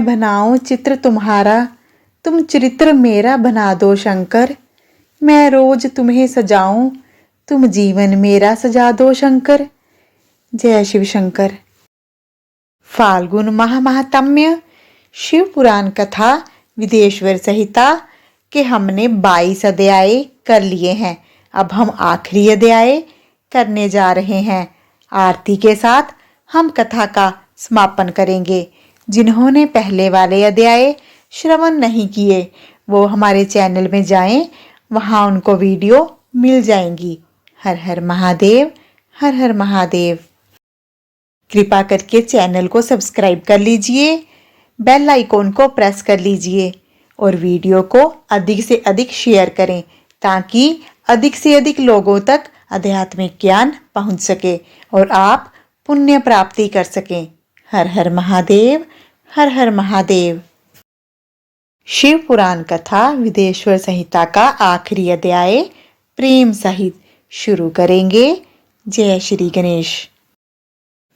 मैं बनाऊं चित्र तुम्हारा, तुम चरित्र मेरा बना दो शंकर। मैं रोज तुम्हें सजाऊं, तुम जीवन मेरा सजा दो शंकर। जय शिव शंकर। फाल्गुन माह महात्म्य शिव पुराण कथा विदेश्वर संहिता के हमने 22 अध्याय कर लिए हैं। अब हम आखिरी अध्याय करने जा रहे हैं। आरती के साथ हम कथा का समापन करेंगे। जिन्होंने पहले वाले अध्याय श्रवण नहीं किए वो हमारे चैनल में जाएं, वहां उनको वीडियो मिल जाएंगी। हर हर महादेव, हर हर महादेव। कृपा करके चैनल को सब्सक्राइब कर लीजिए, बेल आइकॉन को प्रेस कर लीजिए और वीडियो को अधिक से अधिक शेयर करें ताकि अधिक से अधिक लोगों तक आध्यात्मिक ज्ञान पहुंच सके और आप पुण्य प्राप्ति कर सकें। हर हर महादेव, हर हर महादेव। शिव पुराण कथा विदेश्वर संहिता का आखिरी अध्याय प्रेम सहित शुरू करेंगे। जय श्री गणेश।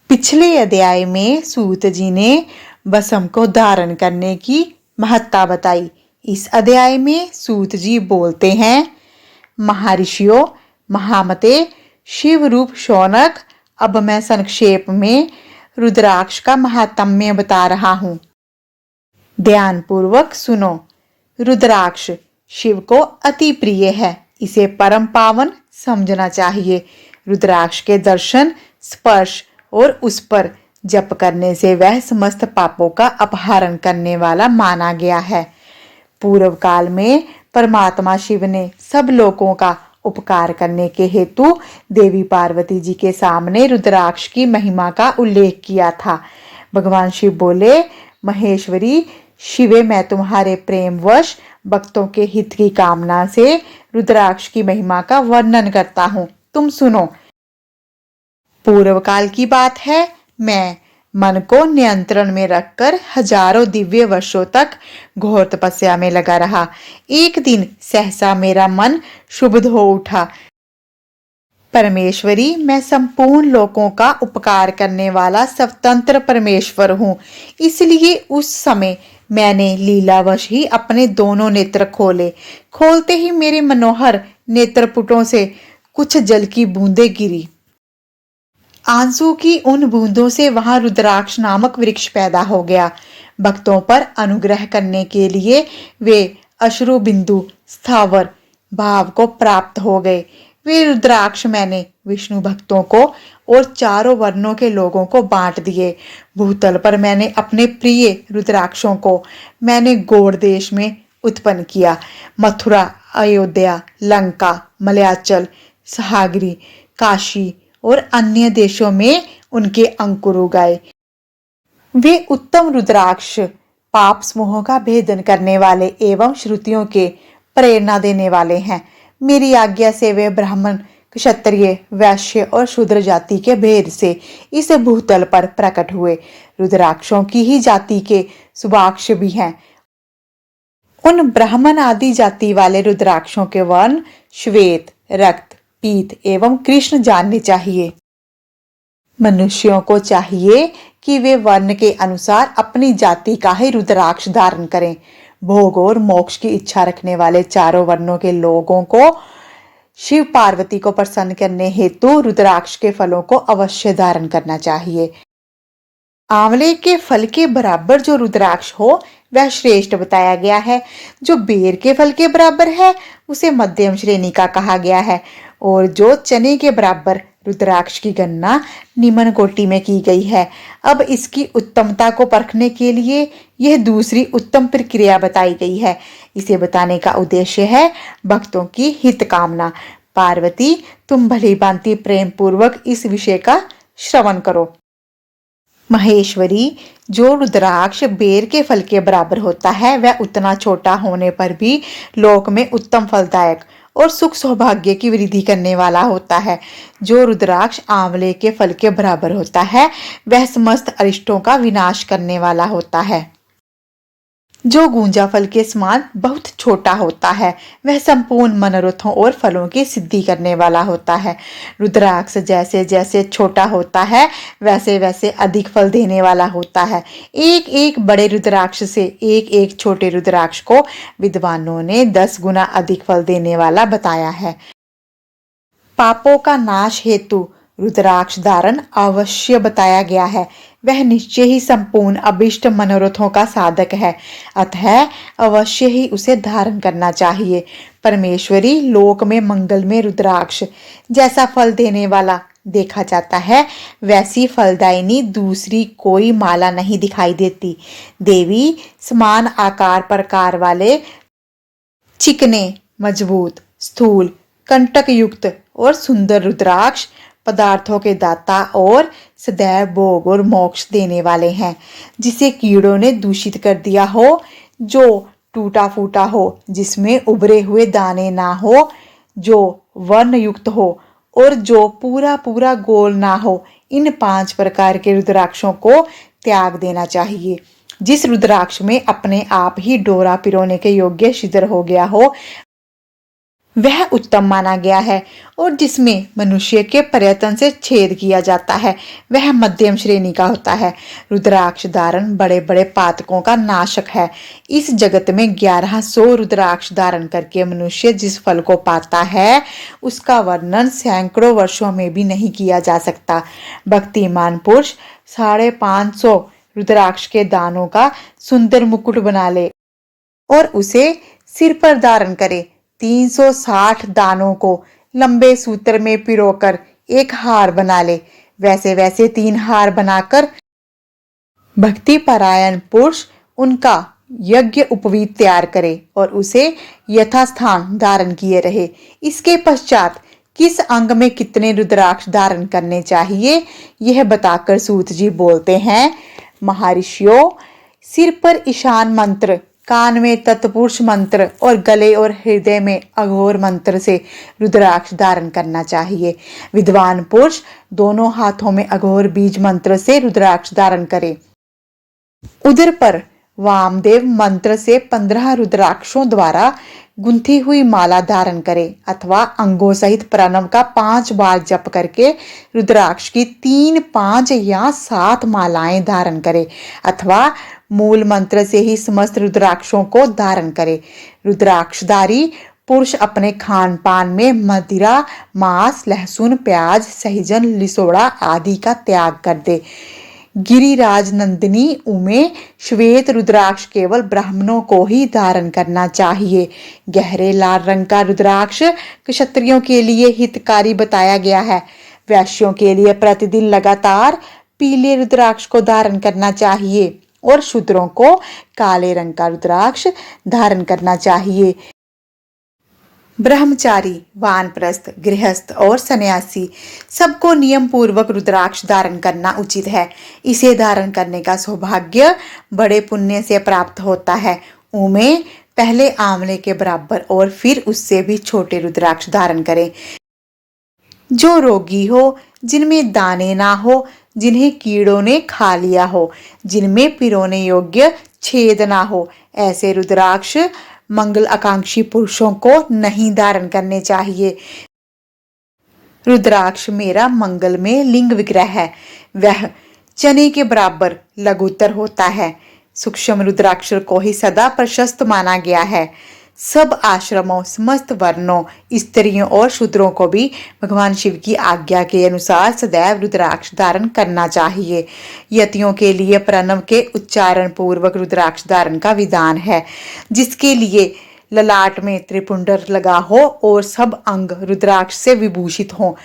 पिछले अध्याय में सूत जी ने भस्म को धारण करने की महत्ता बताई। इस अध्याय में सूत जी बोलते हैं, महर्षियों, महामते, शिव रूप शौनक, अब मैं संक्षेप में रुद्राक्ष का महात्म्य बता रहा हूं। ध्यान पूर्वक सुनो। रुद्राक्ष शिव को अति प्रिय है, इसे परम पावन समझना चाहिए। रुद्राक्ष के दर्शन, स्पर्श और उस पर जप करने से वह समस्त पापों का अपहरण करने वाला माना गया है। पूर्व काल में परमात्मा शिव ने सब लोगों का उपकार करने के हेतु देवी पार्वती जी के सामने रुद्राक्ष की महिमा का उल्लेख किया था। भगवान शिव बोले, महेश्वरी शिवे, मैं तुम्हारे प्रेमवश भक्तों के हित की कामना से रुद्राक्ष की महिमा का वर्णन करता हूँ, तुम सुनो। पूर्व काल की बात है, मैं मन को नियंत्रण में रखकर हजारों दिव्य वर्षों तक घोर तपस्या में लगा रहा। एक दिन सहसा मेरा मन शुद्ध हो उठा। परमेश्वरी, मैं संपूर्ण लोगों का उपकार करने वाला स्वतंत्र परमेश्वर हूँ, इसलिए उस समय मैंने लीलावश ही अपने दोनों नेत्र खोले। खोलते ही मेरे मनोहर नेत्रपुटों से कुछ जल की बूंदें गिरी। आंसू की उन बूंदों से वहां रुद्राक्ष नामक वृक्ष पैदा हो गया। भक्तों पर अनुग्रह करने के लिए वे अश्रु बिंदु स्थावर भाव को प्राप्त हो गए। वे रुद्राक्ष मैंने विष्णु भक्तों को और चारों वर्णों के लोगों को बांट दिए। भूतल पर मैंने अपने प्रिय रुद्राक्षों को मैंने गौड़ देश में उत्पन्न किया। मथुरा, अयोध्या, लंका, मलयाचल, सहागिरी, काशी और अन्य देशों में उनके अंकुर उगाए। वे उत्तम रुद्राक्ष पाप समूहों का भेदन करने वाले एवं श्रुतियों के प्रेरणा देने वाले हैं। मेरी आज्ञा से वे ब्राह्मण, क्षत्रिय, वैश्य और शूद्र जाति के भेद से इस भूतल पर प्रकट हुए। रुद्राक्षों की ही जाति के सुभाक्ष भी हैं। उन ब्राह्मण आदि जाति वाले रुद्राक्षों के वर्ण श्वेत, रक्त, पीत एवं कृष्ण जानने चाहिए। मनुष्यों को चाहिए कि वे वर्ण के अनुसार अपनी जाति का ही रुद्राक्ष धारण करें। भोग और मोक्ष की इच्छा रखने वाले चारों वर्णों के लोगों को शिव पार्वती को प्रसन्न करने हेतु रुद्राक्ष के फलों को अवश्य धारण करना चाहिए। आंवले के फल के बराबर जो रुद्राक्ष हो वह श्रेष्ठ बताया गया है। जो बेर के फल के बराबर है उसे मध्यम श्रेणी का कहा गया है और जो चने के बराबर रुद्राक्ष की गणना निम्न कोटि में की गई है। अब इसकी उत्तमता को परखने के लिए यह दूसरी उत्तम प्रक्रिया बताई गई है। इसे बताने का उद्देश्य है भक्तों की हित कामना। पार्वती, तुम भली भांति प्रेम पूर्वक इस विषय का श्रवण करो। महेश्वरी, जो रुद्राक्ष बेर के फल के बराबर होता है वह उतना छोटा होने पर भी लोक में उत्तम फलदायक और सुख सौभाग्य की वृद्धि करने वाला होता है। जो रुद्राक्ष आंवले के फल के बराबर होता है वह समस्त अरिष्टों का विनाश करने वाला होता है। जो गूंजा फल के समान बहुत छोटा होता है, वह संपूर्ण मनोरथों और फलों की सिद्धि करने वाला होता है। रुद्राक्ष जैसे जैसे छोटा होता है, वैसे वैसे अधिक फल देने वाला होता है। एक एक बड़े रुद्राक्ष से एक एक छोटे रुद्राक्ष को विद्वानों ने 10 गुना अधिक फल देने वाला बताया है। पापों का नाश हेतु रुद्राक्ष धारण अवश्य बताया गया है। वह निश्चय ही संपूर्ण अभिष्ट मनोरथों का साधक है, अतः अवश्य ही उसे धारण करना चाहिए। परमेश्वरी लोक में मंगल में रुद्राक्ष जैसा फल देने वाला देखा जाता है, वैसी फलदायिनी दूसरी कोई माला नहीं दिखाई देती। देवी समान आकार प्रकार वाले चिकने, मजबूत, स्थूल, कंटक युक्त और सुंदर रुद्राक्ष पदार्थों के दाता और सदैव भोग और मोक्ष देने वाले हैं। जिसे कीड़ों ने दूषित कर दिया हो, जो टूटा फूटा हो, जिसमें उभरे हुए दाने ना हो, जो वर्ण युक्त हो और जो पूरा पूरा गोल ना हो, इन 5 प्रकार के रुद्राक्षों को त्याग देना चाहिए। जिस रुद्राक्ष में अपने आप ही डोरा पिरोने के योग्य छिद्र हो गया हो, वह उत्तम माना गया है, और जिसमें मनुष्य के प्रयत्न से छेद किया जाता है, वह मध्यम श्रेणी का होता है। रुद्राक्ष धारण बड़े बड़े पातकों का नाशक है। इस जगत में 1100 रुद्राक्ष धारण करके मनुष्य जिस फल को पाता है, उसका वर्णन सैकड़ों वर्षों में भी नहीं किया जा सकता। भक्तिमान पुरुष 550 रुद्राक्ष के दानों का सुंदर मुकुट बना ले और उसे सिर पर धारण करे। 360 दानों को लंबे सूत्र में पिरोकर एक हार बना ले। वैसे वैसे 3 हार बनाकर भक्ति परायण पुरुष उनका यज्ञ उपवीत तैयार करे और उसे यथास्थान धारण किए रहे। इसके पश्चात किस अंग में कितने रुद्राक्ष धारण करने चाहिए, यह बताकर सूत जी बोलते हैं, महर्षियों, सिर पर ईशान मंत्र, कान में तत्पुरुष मंत्र और गले और हृदय में अघोर मंत्र से रुद्राक्ष धारण करना चाहिए। विद्वान पुरुष दोनों हाथों में अघोर बीज मंत्र से रुद्राक्ष धारण करे। उदर पर वामदेव मंत्र से 15 रुद्राक्षों द्वारा गुंथी हुई माला धारण करे, अथवा अंगों सहित प्रणव का 5 बार जप करके रुद्राक्ष की 3, 5 या 7 मालाएं धारण करे, अथवा मूल मंत्र से ही समस्त रुद्राक्षों को धारण करे। रुद्राक्षधारी पुरुष अपने खान पान में मदिरा, मांस, लहसुन, प्याज, सहजन, लिसोड़ा आदि का त्याग कर दे। गिरिराज नंदिनी उमे श्वेत रुद्राक्ष केवल ब्राह्मणों को ही धारण करना चाहिए। गहरे लाल रंग का रुद्राक्ष क्षत्रियों के लिए हितकारी बताया गया है। वैश्यों के लिए प्रतिदिन लगातार पीले रुद्राक्ष को धारण करना चाहिए और शूद्रों को काले रंग का रुद्राक्ष धारण करना चाहिए। ब्रह्मचारी, वानप्रस्थ, गृहस्थ और सन्यासी सबको नियम पूर्वक रुद्राक्ष धारण करना उचित है। इसे धारण करने का सौभाग्य बड़े पुण्य से प्राप्त होता है। उमे पहले आंवले के बराबर और फिर उससे भी छोटे रुद्राक्ष धारण करें। जो रोगी हो, जिनमें दाने ना हो, जिन्हें कीड़ों ने खा लिया हो, जिनमें पिरोने योग्य छेद ना हो, ऐसे रुद्राक्ष मंगल आकांक्षी पुरुषों को नहीं धारण करने चाहिए। रुद्राक्ष मेरा मंगल में लिंग विग्रह है। वह चने के बराबर लघुतर होता है। सूक्ष्म रुद्राक्ष को ही सदा प्रशस्त माना गया है। सब आश्रमों, समस्त वर्णों, स्त्रियों और शूद्रों को भी भगवान शिव की आज्ञा के अनुसार सदैव रुद्राक्ष धारण करना चाहिए। यतियों के लिए प्रणव के उच्चारण पूर्वक रुद्राक्ष धारण का विधान है, जिसके लिए ललाट में त्रिपुंडर लगा हो और सब अंग रुद्राक्ष से विभूषित हो,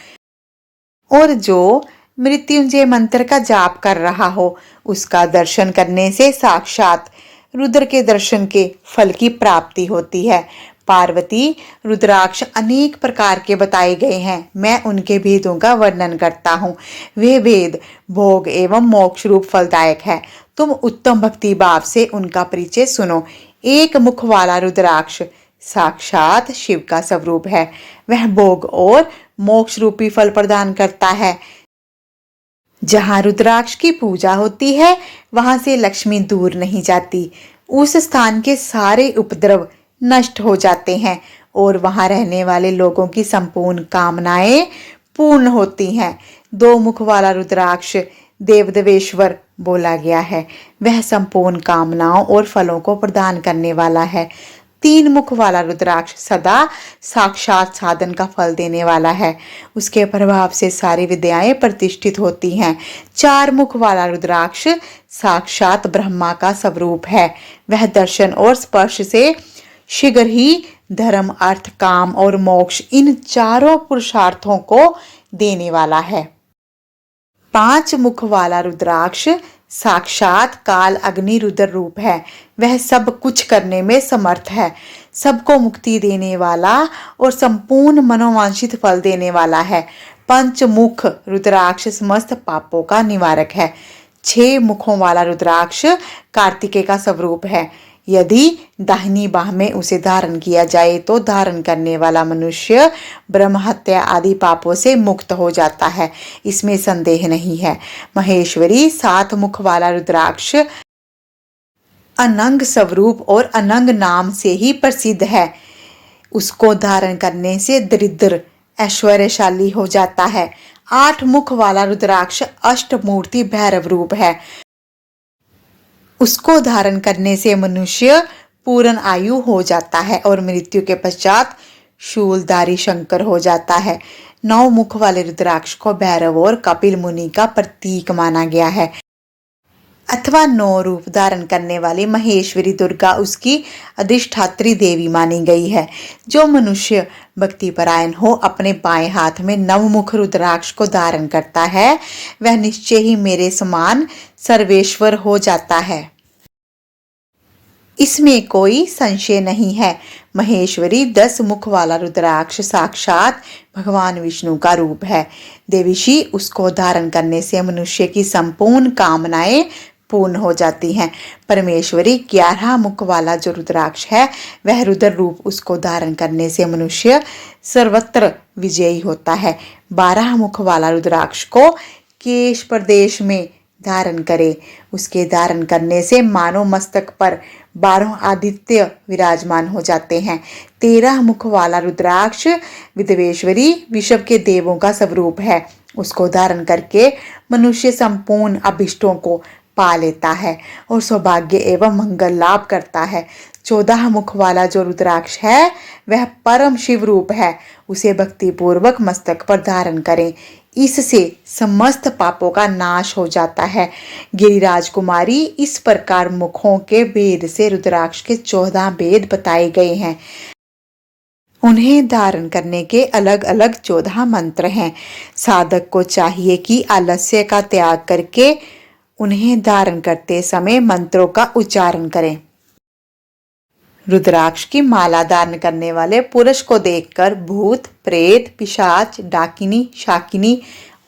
और जो मृत्युंजय मंत्र का जाप कर रहा हो, उसका दर्शन करने से साक्षात रुद्र के दर्शन के फल की प्राप्ति होती है। पार्वती, रुद्राक्ष अनेक प्रकार के बताए गए हैं। मैं उनके भेदों का वर्णन करता हूँ। वे भेद भोग एवं मोक्ष रूप फलदायक है। तुम उत्तम भक्ति भाव से उनका परिचय सुनो। एक मुख वाला रुद्राक्ष साक्षात शिव का स्वरूप है। वह भोग और मोक्ष रूपी फल प्रदान करता है। जहाँ रुद्राक्ष की पूजा होती है, वहां से लक्ष्मी दूर नहीं जाती। उस स्थान के सारे उपद्रव नष्ट हो जाते हैं और वहां रहने वाले लोगों की संपूर्ण कामनाएं पूर्ण होती हैं। दो मुख वाला रुद्राक्ष देवदेवेश्वर बोला गया है। वह संपूर्ण कामनाओं और फलों को प्रदान करने वाला है। तीन मुख वाला रुद्राक्ष सदा साक्षात साधन का फल देने वाला है। उसके प्रभाव से सारी विद्याएं प्रतिष्ठित होती हैं। चार मुख वाला रुद्राक्ष साक्षात ब्रह्मा का स्वरूप है। वह दर्शन और स्पर्श से शीघ्र ही धर्म, अर्थ, काम और मोक्ष इन चारों पुरुषार्थों को देने वाला है। पांच मुख वाला रुद्राक्ष साक्षात काल अग्नि रुद्र रूप है। वह सब कुछ करने में समर्थ है, सबको मुक्ति देने वाला और संपूर्ण मनोवांछित फल देने वाला है। पंचमुख रुद्राक्ष समस्त पापों का निवारक है। छह मुखों वाला रुद्राक्ष कार्तिकेय का स्वरूप है। यदि दाहिनी बाह में उसे धारण किया जाए तो धारण करने वाला मनुष्य ब्रह्म हत्या आदि पापों से मुक्त हो जाता है, इसमें संदेह नहीं है। महेश्वरी सात मुख वाला रुद्राक्ष अनंग स्वरूप और अनंग नाम से ही प्रसिद्ध है। उसको धारण करने से दरिद्र ऐश्वर्यशाली हो जाता है। आठ मुख वाला रुद्राक्ष अष्टमूर्ति भैरव रूप है। उसको धारण करने से मनुष्य पूर्ण आयु हो जाता है और मृत्यु के पश्चात शूलधारी शंकर हो जाता है। नौ मुख वाले रुद्राक्ष को भैरव और कपिल मुनि का प्रतीक माना गया है अथवा नौ रूप धारण करने वाली महेश्वरी दुर्गा उसकी अधिष्ठात्री देवी मानी गई है। जो मनुष्य भक्तिपरायण हो अपने बाएं हाथ में नवमुख रुद्राक्ष को धारण करता है वह निश्चय ही मेरे समान सर्वेश्वर हो जाता है, इसमें कोई संशय नहीं है। महेश्वरी 10 मुख वाला रुद्राक्ष साक्षात भगवान विष्णु का रूप है। देवीशी उसको धारण करने से मनुष्य की संपूर्ण कामनाएं पूर्ण हो जाती हैं। परमेश्वरी 11 मुख वाला जो रुद्राक्ष है वह रुद्र रूप उसको धारण करने से मनुष्य सर्वत्र विजयी होता है। 12 मुख वाला रुद्राक्ष को केश प्रदेश में धारण करे। उसके धारण करने से मानव मस्तक पर 12 आदित्य विराजमान हो जाते हैं। 13 मुख वाला रुद्राक्ष विद्वेश्वरी विश्व के देवों का स्वरूप है। उसको धारण करके मनुष्य संपूर्ण अभिष्टों को पा लेता है और सौभाग्य एवं मंगल लाभ करता है। 14 मुख वाला जो रुद्राक्ष है वह परम शिव रूप है। उसे भक्ति पूर्वक मस्तक पर धारण करें, इससे समस्त पापों का नाश हो जाता है। गिरिराज कुमारी इस प्रकार मुखों के भेद से रुद्राक्ष के 14 भेद बताए गए हैं। उन्हें धारण करने के अलग अलग 14 मंत्र हैं। साधक को चाहिए कि आलस्य का त्याग करके उन्हें धारण करते समय मंत्रों का उच्चारण करें। रुद्राक्ष की माला धारण करने वाले पुरुष को देखकर भूत, प्रेत, पिशाच, डाकिनी, शाकिनी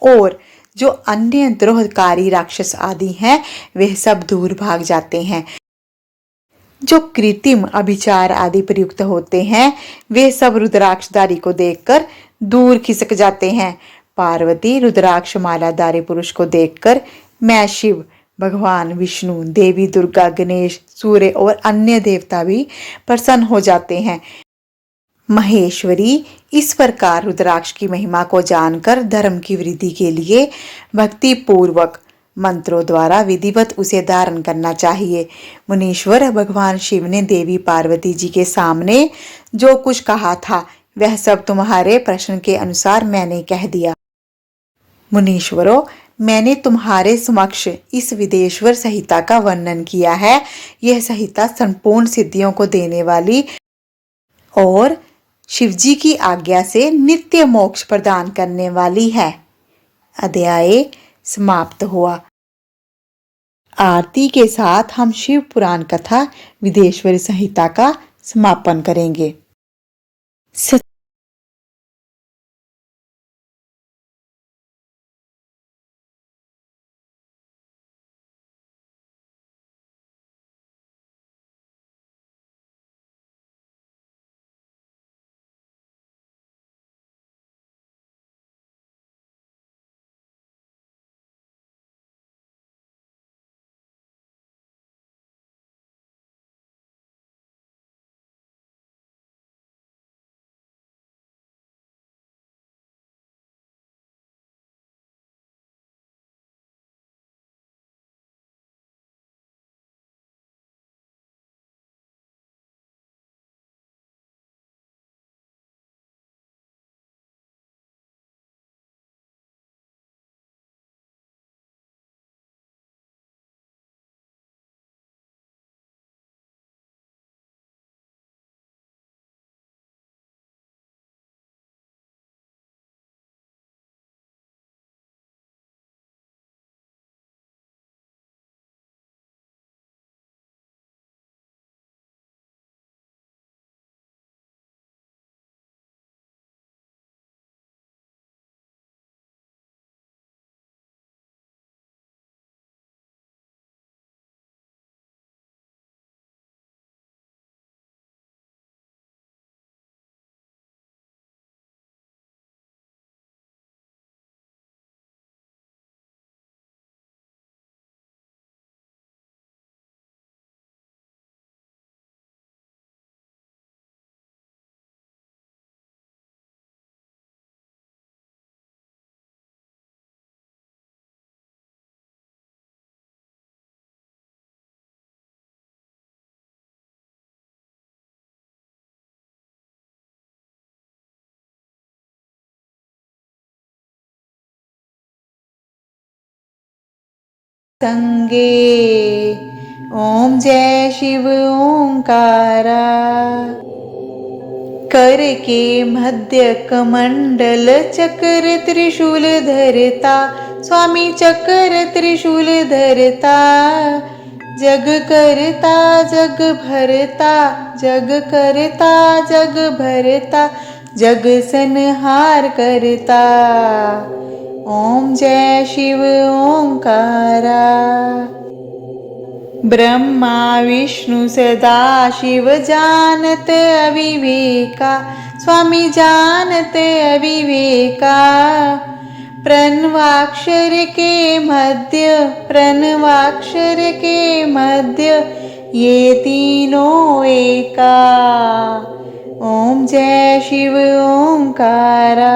और जो अन्य द्रोहकारी राक्षस आदि हैं वे सब दूर भाग जाते हैं। जो कृत्रिम अभिचार आदि प्रयुक्त होते हैं वे सब रुद्राक्षधारी को देखकर दूर खिसक जाते हैं। पार्वती रुद्राक्ष मालाधारी पुरुष को देखकर मैं शिव, भगवान विष्णु, देवी दुर्गा, गणेश, सूर्य और अन्य देवता भी प्रसन्न हो जाते हैं। महेश्वरी इस प्रकार रुद्राक्ष की महिमा को जानकर धर्म की वृद्धि के लिए भक्ति पूर्वक मंत्रों द्वारा विधिवत उसे धारण करना चाहिए। मुनीश्वर भगवान शिव ने देवी पार्वती जी के सामने जो कुछ कहा था वह सब तुम्हारे प्रश्न के अनुसार मैंने कह दिया। मुनीश्वरों, मैंने तुम्हारे समक्ष इस विदेश्वर संहिता का वर्णन किया है। यह संहिता संपूर्ण सिद्धियों को देने वाली और शिवजी की आज्ञा से नित्य मोक्ष प्रदान करने वाली है। अध्याय समाप्त हुआ। आरती के साथ हम शिव पुराण कथा विदेश्वर संहिता का समापन करेंगे। संगे। ओम जय शिव ओंकारा। कर के मध्य कमंडल चक्र त्रिशूल धरता, स्वामी चक्र त्रिशूल धरता। जग करता जग भरता, जग करता जग भरता, जग संहार करता। ओम जय शिव ओंकारा। ब्रह्मा विष्णु सदा शिव जानत अविवेका, स्वामी जानत अविवेका। प्रणवाक्षर के मध्य, प्रणवाक्षर के मध्य, ये तीनों एका। ओम जय शिव ओंकारा।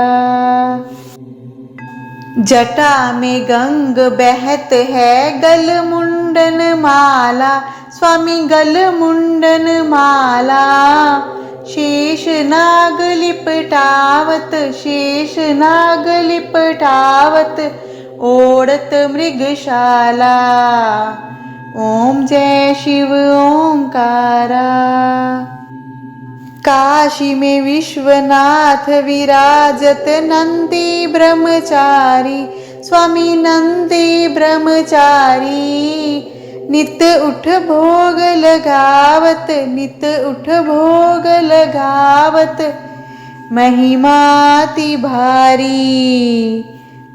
जटा में गंग बहत है, गल मुंडन माला, स्वामी गल मुंडन माला। शेष नाग लिपटावत, शेष नाग लिपटावत, ओढ़त मृगशाला। ओम जय शिव ओंकारा। काशी में विश्वनाथ विराजत, नंदी ब्रह्मचारी, स्वामी नंदी ब्रह्मचारी। नित उठ भोग लगावत, नित उठ भोग लगावत, महिमाति भारी।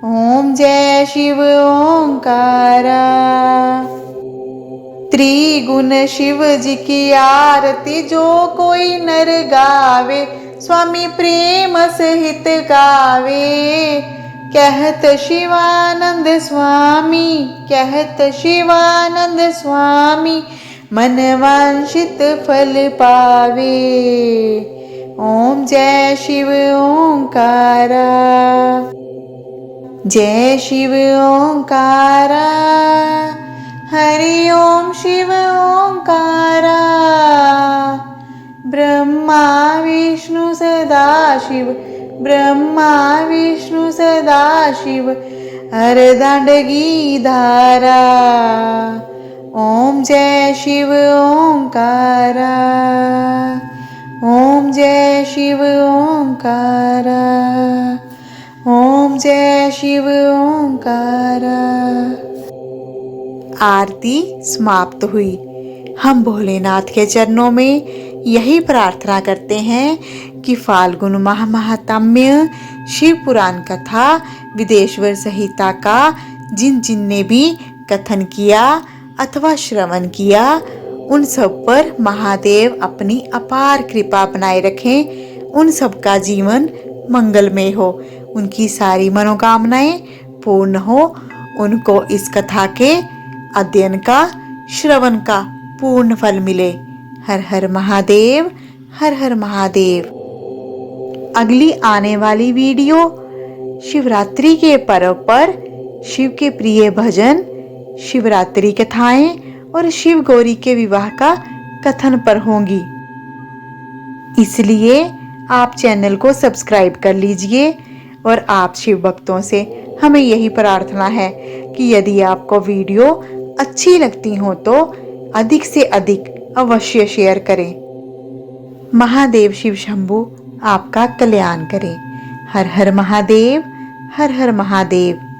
ओम जय शिव ओंकारा। त्रिगुण शिव जी की आरती जो कोई नर गावे, स्वामी प्रेम सहित गावे। कहत शिवानंद स्वामी, कहत शिवानंद स्वामी, मन वांछित फल पावे। ओम जय शिव ओंकारा। जय शिव ओंकारा। हरि ओम शिव ओंकारा। ब्रह्मा विष्णु सदा शिव, ब्रह्मा विष्णु सदा शिव, अर्धांडगी धारा। ओम जय शिव ओंकारा। ओम जय शिव ओंकारा। ओम जय शिव ओंकारा। आरती समाप्त हुई। हम भोलेनाथ के चरणों में यही प्रार्थना करते हैं कि फाल्गुन माह महात्म्य, शिव पुराण कथा, विदेश्वर संहिता का जिन जिन ने भी कथन किया अथवा श्रवण किया, उन सब पर महादेव अपनी अपार कृपा बनाए रखें। उन सब का जीवन मंगलमय हो, उनकी सारी मनोकामनाएं पूर्ण हो, उनको इस कथा के अध्ययन का, श्रवण का पूर्ण फल मिले। हर हर महादेव, हर हर महादेव। अगली आने वाली वीडियो शिवरात्रि के पर्व पर शिव के प्रिय भजन, शिवरात्रि कथाएं और शिव गौरी के विवाह का कथन पर होंगी। इसलिए आप चैनल को सब्सक्राइब कर लीजिए। और आप शिव भक्तों से हमें यही प्रार्थना है कि यदि आपको वीडियो अच्छी लगती हो तो अधिक से अधिक अवश्य शेयर करें। महादेव शिव शंभू आपका कल्याण करें। हर हर महादेव, हर हर महादेव।